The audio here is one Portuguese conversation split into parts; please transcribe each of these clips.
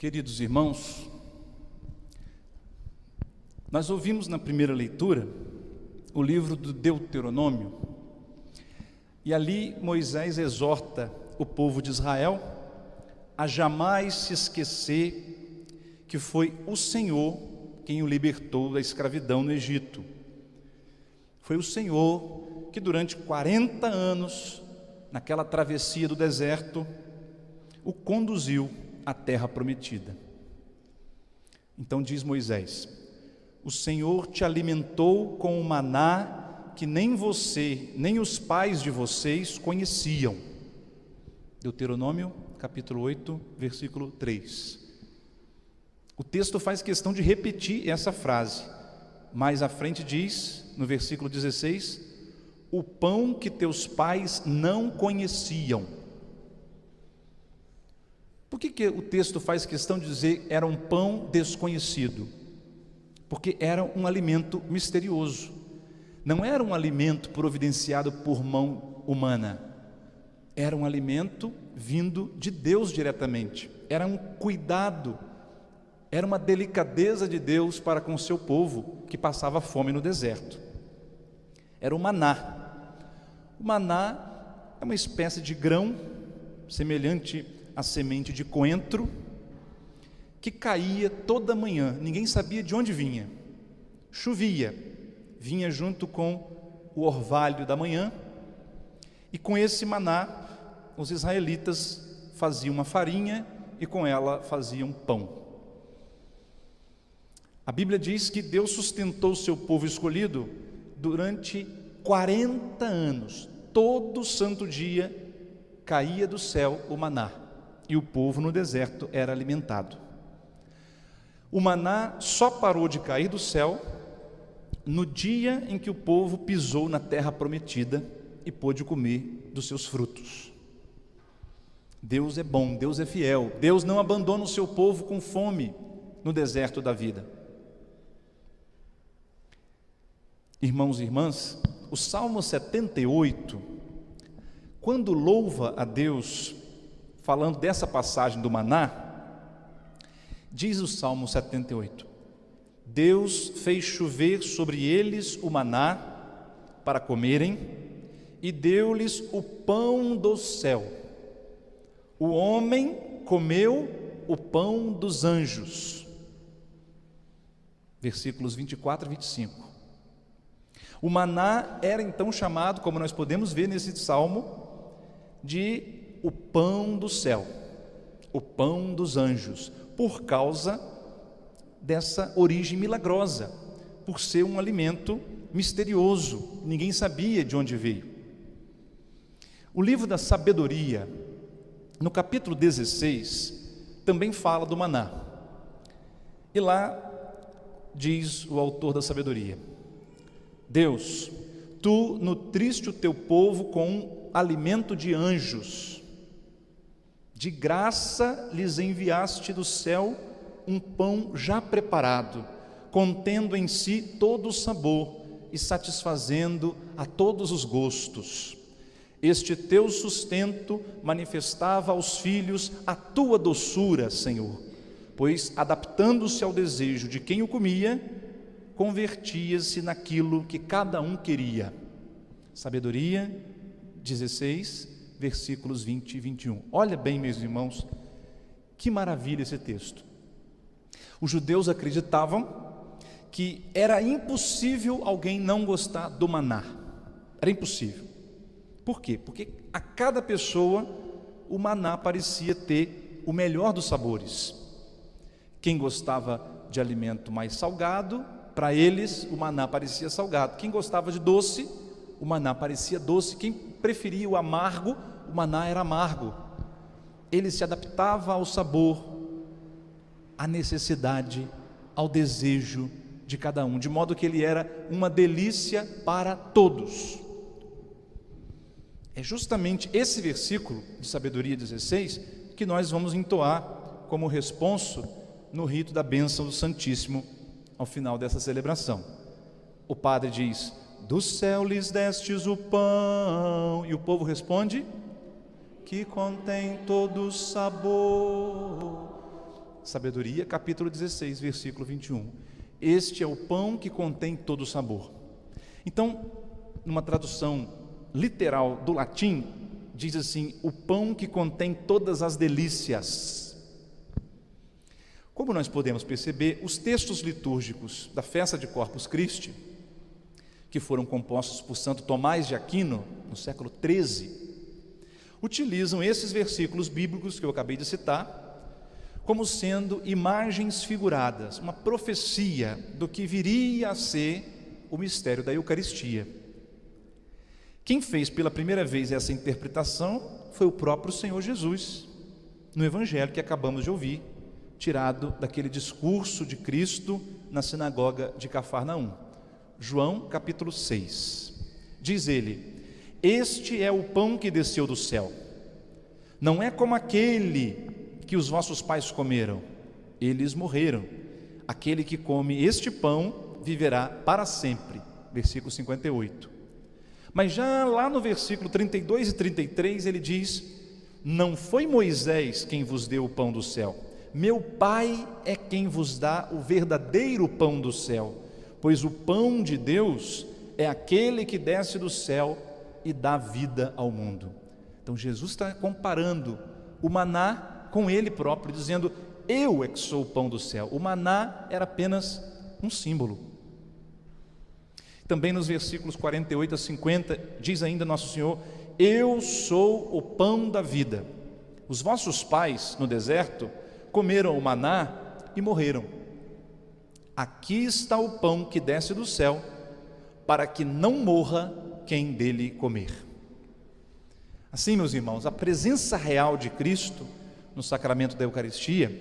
Queridos irmãos, nós ouvimos na primeira leitura o livro do Deuteronômio, e ali Moisés exorta o povo de Israel a jamais se esquecer que foi o Senhor quem o libertou da escravidão no Egito. Foi o Senhor que durante 40 anos, naquela travessia do deserto, o conduziu à terra prometida. Então diz Moisés: o Senhor te alimentou com o maná que nem você, nem os pais de vocês conheciam. Deuteronômio, capítulo 8, versículo 3. O texto faz questão de repetir essa frase. Mais à frente diz, no versículo 16, o pão que teus pais não conheciam. Por que o texto faz questão de dizer era um pão desconhecido? Porque era um alimento misterioso. Não era um alimento providenciado por mão humana. Era um alimento vindo de Deus diretamente. Era um cuidado, era uma delicadeza de Deus para com o seu povo que passava fome no deserto. Era o maná. O maná é uma espécie de grão semelhante à semente de coentro, que caía toda manhã, ninguém sabia de onde vinha. Chovia, vinha junto com o orvalho da manhã, e com esse maná os israelitas faziam uma farinha e com ela faziam pão. A Bíblia diz que Deus sustentou o seu povo escolhido durante 40 anos. Todo santo dia caía do céu o maná, e o povo no deserto era alimentado. O maná só parou de cair do céu no dia em que o povo pisou na terra prometida e pôde comer dos seus frutos. Deus é bom, Deus é fiel. Deus não abandona o seu povo com fome no deserto da vida. Irmãos e irmãs, o Salmo 78, quando louva a Deus, falando dessa passagem do maná, diz o Salmo 78: Deus fez chover sobre eles o maná para comerem, e deu-lhes o pão do céu. O homem comeu o pão dos anjos. Versículos 24 e 25. O maná era então chamado, como nós podemos ver nesse salmo, de o pão do céu, o pão dos anjos, por causa dessa origem milagrosa, por ser um alimento misterioso, ninguém sabia de onde veio. O livro da sabedoria, no capítulo 16, também fala do maná, e lá diz o autor da sabedoria: Deus, tu nutriste o teu povo com alimento de anjos, de graça lhes enviaste do céu um pão já preparado, contendo em si todo o sabor e satisfazendo a todos os gostos. Este teu sustento manifestava aos filhos a tua doçura, Senhor, pois, adaptando-se ao desejo de quem o comia, convertia-se naquilo que cada um queria. Sabedoria 16, versículos 20 e 21. Olha bem, meus irmãos, que maravilha esse texto. Os judeus acreditavam que era impossível alguém não gostar do maná. Era impossível. Por quê? Porque a cada pessoa o maná parecia ter o melhor dos sabores. Quem gostava de alimento mais salgado, para eles o maná parecia salgado. Quem gostava de doce, o maná parecia doce. Quem preferia o amargo, o maná era amargo. Ele se adaptava ao sabor, à necessidade, ao desejo de cada um, de modo que ele era uma delícia para todos. É justamente esse versículo de Sabedoria 16 que nós vamos entoar como responso no rito da bênção do Santíssimo ao final dessa celebração. O padre diz: do céu lhes destes o pão, e o povo responde: que contém todo o sabor Sabedoria, capítulo 16, versículo 21. Este é o pão que contém todo o sabor. Então, numa tradução literal do latim, diz assim: o pão que contém todas as delícias. Como nós podemos perceber, os textos litúrgicos da festa de Corpus Christi, que foram compostos por Santo Tomás de Aquino, no século XIII, utilizam esses versículos bíblicos que eu acabei de citar, como sendo imagens figuradas, uma profecia do que viria a ser o mistério da Eucaristia. Quem fez pela primeira vez essa interpretação foi o próprio Senhor Jesus, no Evangelho que acabamos de ouvir, tirado daquele discurso de Cristo na sinagoga de Cafarnaum. João capítulo 6, diz ele: este é o pão que desceu do céu, não é como aquele que os vossos pais comeram, eles morreram. Aquele que come este pão viverá para sempre. Versículo 58. Mas já lá no versículo 32 e 33 ele diz: não foi Moisés quem vos deu o pão do céu, meu Pai é quem vos dá o verdadeiro pão do céu, pois o pão de Deus é aquele que desce do céu e dá vida ao mundo. Então Jesus está comparando o maná com ele próprio, dizendo: eu é que sou o pão do céu. O maná era apenas um símbolo. Também nos versículos 48 a 50 diz ainda nosso Senhor: eu sou o pão da vida. Os vossos pais no deserto comeram o maná e morreram. Aqui está o pão que desce do céu, para que não morra quem dele comer. Assim, meus irmãos, a presença real de Cristo no sacramento da Eucaristia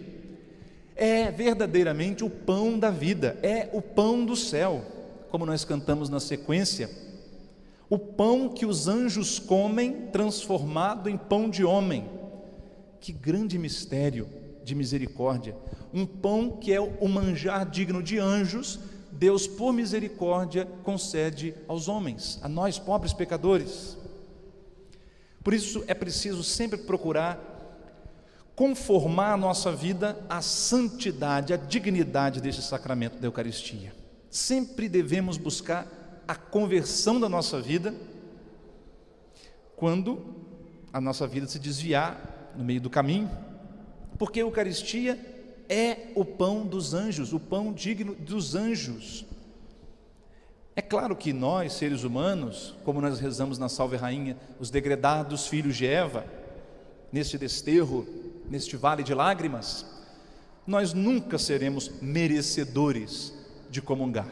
é verdadeiramente o pão da vida, é o pão do céu, como nós cantamos na sequência: o pão que os anjos comem, transformado em pão de homem. Que grande mistério de misericórdia! Um pão que é o manjar digno de anjos, Deus por misericórdia concede aos homens, a nós pobres pecadores. Por isso é preciso sempre procurar conformar a nossa vida à santidade, à dignidade deste sacramento da Eucaristia. Sempre devemos buscar a conversão da nossa vida quando a nossa vida se desviar no meio do caminho, porque a Eucaristia é o pão dos anjos, o pão digno dos anjos. É claro que nós, seres humanos, como nós rezamos na Salve Rainha, os degredados filhos de Eva, neste desterro, neste vale de lágrimas, nós nunca seremos merecedores de comungar.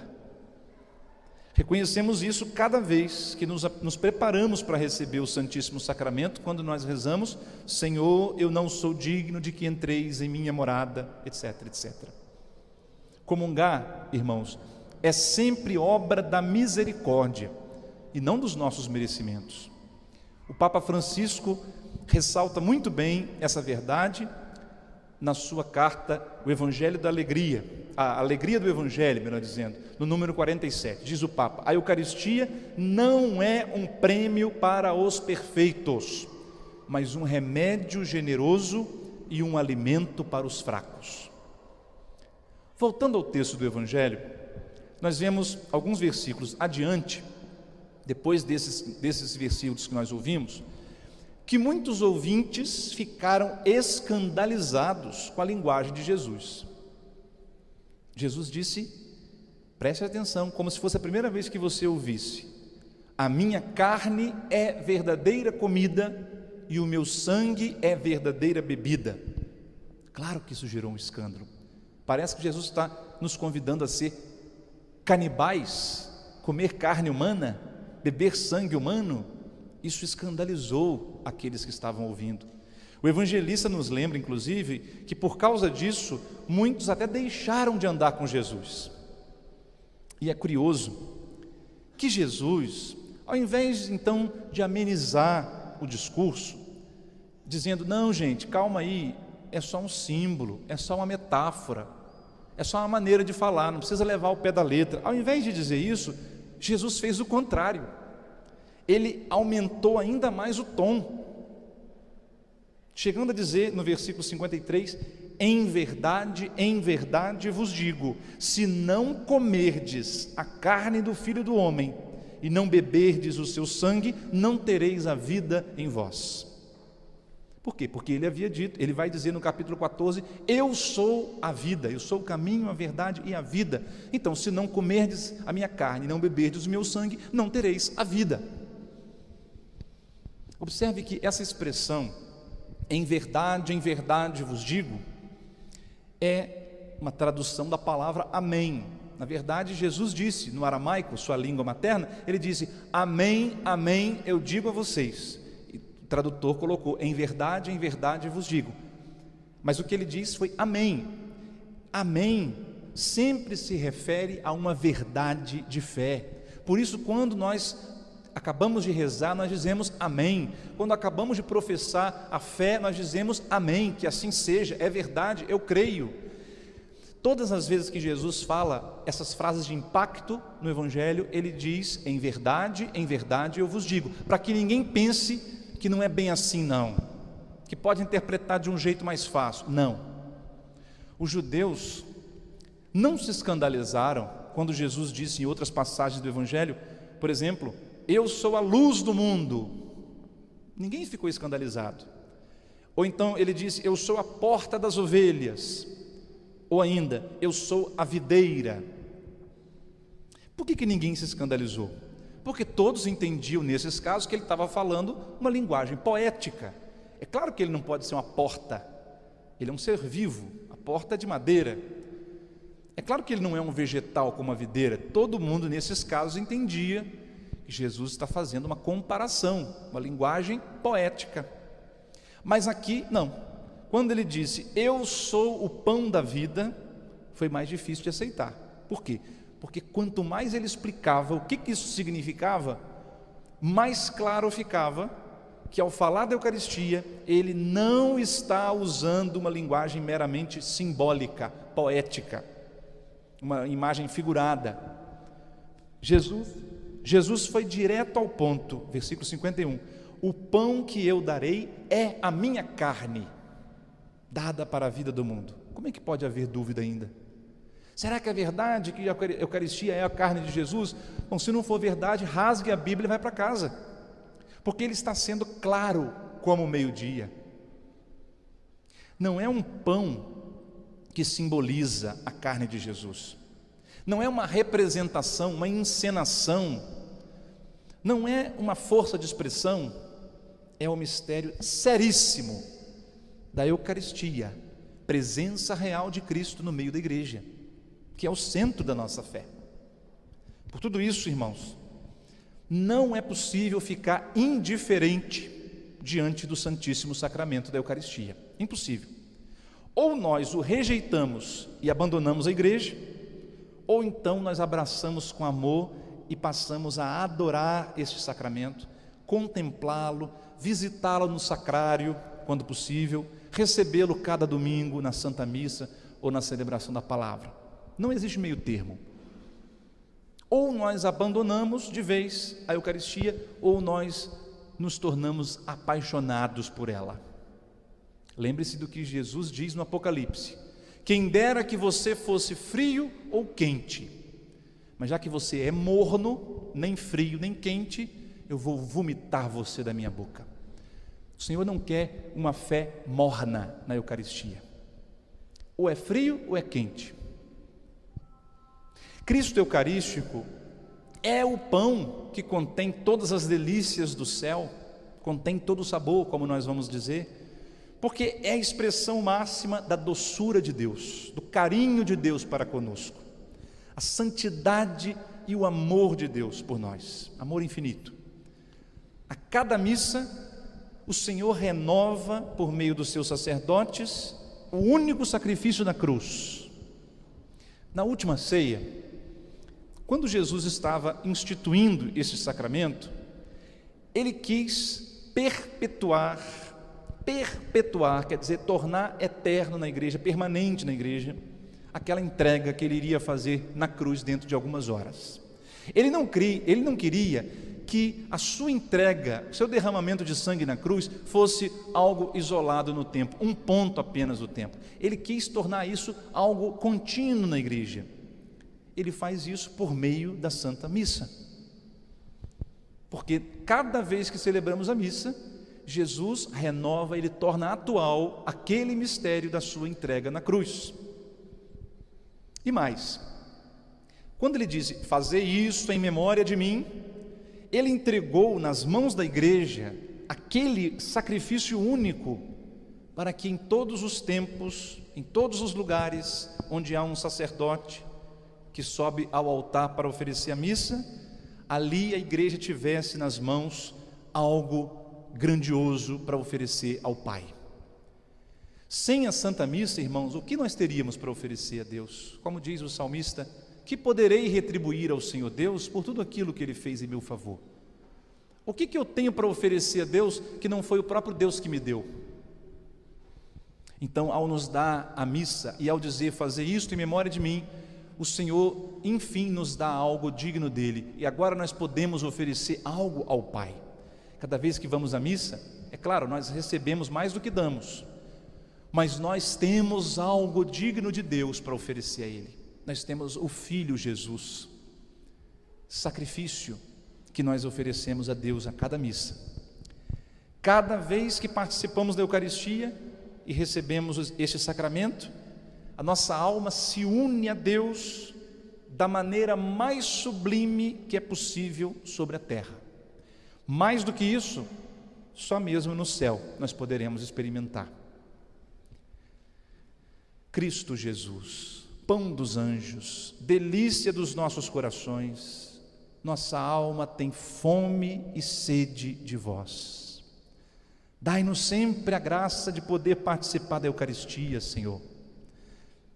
Reconhecemos isso cada vez que nos preparamos para receber o Santíssimo Sacramento, quando nós rezamos: Senhor, eu não sou digno de que entreis em minha morada, etc, etc. Comungar, irmãos, é sempre obra da misericórdia e não dos nossos merecimentos. O Papa Francisco ressalta muito bem essa verdade na sua carta, o Evangelho da Alegria, a alegria do Evangelho, melhor dizendo, no número 47, diz o Papa: a Eucaristia não é um prêmio para os perfeitos, mas um remédio generoso e um alimento para os fracos. Voltando ao texto do Evangelho, nós vemos alguns versículos adiante, depois desses versículos que nós ouvimos, que muitos ouvintes ficaram escandalizados com a linguagem de Jesus. Jesus disse, preste atenção, como se fosse a primeira vez que você ouvisse: a minha carne é verdadeira comida e o meu sangue é verdadeira bebida. Claro que isso gerou um escândalo. Parece que Jesus está nos convidando a ser canibais, comer carne humana, beber sangue humano. Isso escandalizou aqueles que estavam ouvindo. O evangelista nos lembra, inclusive, que por causa disso, muitos até deixaram de andar com Jesus. E é curioso que Jesus, ao invés então de amenizar o discurso, dizendo: não, gente, calma aí, é só um símbolo, é só uma metáfora, é só uma maneira de falar, não precisa levar ao pé da letra. Ao invés de dizer isso, Jesus fez o contrário. Ele aumentou ainda mais o tom. chegando a dizer no versículo 53, em verdade vos digo, se não comerdes a carne do Filho do Homem e não beberdes o seu sangue, não tereis a vida em vós. Por quê? Porque ele havia dito, ele vai dizer no capítulo 14, eu sou a vida, eu sou o caminho, a verdade e a vida. Então, se não comerdes a minha carne e não beberdes o meu sangue, não tereis a vida. Observe que essa expressão, em verdade vos digo, é uma tradução da palavra amém. Na verdade, Jesus disse no aramaico, sua língua materna, ele disse, amém, amém, eu digo a vocês. E o tradutor colocou, em verdade vos digo. Mas o que ele disse foi amém. Amém sempre se refere a uma verdade de fé. Por isso, quando nós acabamos de rezar, nós dizemos amém. Quando acabamos de professar a fé, nós dizemos amém, que assim seja, é verdade, eu creio. Todas as vezes que Jesus fala essas frases de impacto no Evangelho, ele diz, em verdade eu vos digo, para que ninguém pense que não é bem assim não, que pode interpretar de um jeito mais fácil. Não. Os judeus não se escandalizaram quando Jesus disse em outras passagens do Evangelho, por exemplo, eu sou a luz do mundo. Ninguém ficou escandalizado. Ou então ele disse, eu sou a porta das ovelhas. Ou ainda, eu sou a videira. Por que ninguém se escandalizou? Porque todos entendiam nesses casos que ele estava falando uma linguagem poética. É claro que ele não pode ser uma porta, ele é um ser vivo, a porta é de madeira. É claro que ele não é um vegetal como a videira. Todo mundo nesses casos entendia que Jesus está fazendo uma comparação, uma linguagem poética. Mas aqui não. Quando ele disse, eu sou o pão da vida, foi mais difícil de aceitar. Por quê? Porque quanto mais ele explicava o que isso significava, mais claro ficava que ao falar da Eucaristia, ele não está usando uma linguagem meramente simbólica, poética, uma imagem figurada. Jesus foi direto ao ponto, versículo 51, o pão que eu darei é a minha carne, dada para a vida do mundo. Como é que pode haver dúvida ainda? Será que é verdade que a Eucaristia é a carne de Jesus? Bom, se não for verdade, rasgue a Bíblia e vai para casa, porque ele está sendo claro como o meio-dia. Não é um pão que simboliza a carne de Jesus, não é uma representação, uma encenação, não é uma força de expressão, é um mistério seríssimo da Eucaristia, presença real de Cristo no meio da igreja, que é o centro da nossa fé. Por tudo isso, irmãos, não é possível ficar indiferente diante do Santíssimo Sacramento da Eucaristia. Impossível. Ou nós o rejeitamos e abandonamos a igreja, ou então nós abraçamos com amor e passamos a adorar este sacramento, contemplá-lo, visitá-lo no sacrário, quando possível, recebê-lo cada domingo na Santa Missa ou na celebração da palavra. Não existe meio termo. Ou nós abandonamos de vez a Eucaristia, ou nós nos tornamos apaixonados por ela. Lembre-se do que Jesus diz no Apocalipse: quem dera que você fosse frio ou quente, mas já que você é morno, nem frio nem quente, eu vou vomitar você da minha boca. O Senhor não quer uma fé morna na Eucaristia. Ou é frio ou é quente. Cristo Eucarístico é o pão que contém todas as delícias do céu, contém todo o sabor, como nós vamos dizer, porque é a expressão máxima da doçura de Deus, do carinho de Deus para conosco, a santidade e o amor de Deus por nós, amor infinito. A cada missa, o Senhor renova, por meio dos seus sacerdotes, o único sacrifício na cruz. Na última ceia, quando Jesus estava instituindo esse sacramento, ele quis perpetuar, quer dizer, tornar eterno na igreja, permanente na igreja, aquela entrega que ele iria fazer na cruz dentro de algumas horas. Ele não queria que a sua entrega, o seu derramamento de sangue na cruz fosse algo isolado no tempo, um ponto apenas do tempo. Ele quis tornar isso algo contínuo na igreja. Ele faz isso por meio da Santa Missa. Porque cada vez que celebramos a missa, Jesus renova, ele torna atual aquele mistério da sua entrega na cruz. E mais, quando ele diz, fazei isso em memória de mim, ele entregou nas mãos da igreja aquele sacrifício único para que em todos os tempos, em todos os lugares onde há um sacerdote que sobe ao altar para oferecer a missa, ali a igreja tivesse nas mãos algo grandioso para oferecer ao Pai. Sem a Santa Missa, irmãos, o que nós teríamos para oferecer a Deus? Como diz o salmista, que poderei retribuir ao Senhor Deus por tudo aquilo que Ele fez em meu favor? O que eu tenho para oferecer a Deus que não foi o próprio Deus que me deu? Então, ao nos dar a missa e ao dizer, fazer isto em memória de mim, o Senhor, enfim, nos dá algo digno dEle, e agora nós podemos oferecer algo ao Pai. Cada vez que vamos à missa, é claro, nós recebemos mais do que damos, mas nós temos algo digno de Deus para oferecer a Ele. Nós temos o Filho Jesus, sacrifício que nós oferecemos a Deus a cada missa. Cada vez que participamos da Eucaristia e recebemos este sacramento, a nossa alma se une a Deus da maneira mais sublime que é possível sobre a terra. Mais do que isso, só mesmo no céu nós poderemos experimentar. Cristo Jesus, pão dos anjos, delícia dos nossos corações, nossa alma tem fome e sede de vós. Dai-nos sempre a graça de poder participar da Eucaristia, Senhor.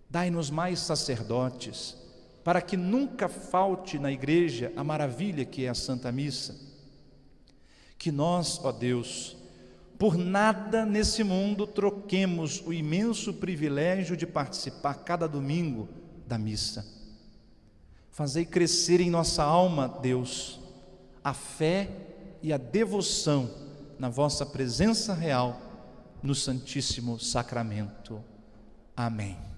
Dai-nos mais sacerdotes, para que nunca falte na igreja a maravilha que é a Santa Missa. Que nós, ó Deus, por nada nesse mundo troquemos o imenso privilégio de participar cada domingo da missa. Fazei crescer em nossa alma, Deus, a fé e a devoção na vossa presença real no Santíssimo Sacramento. Amém.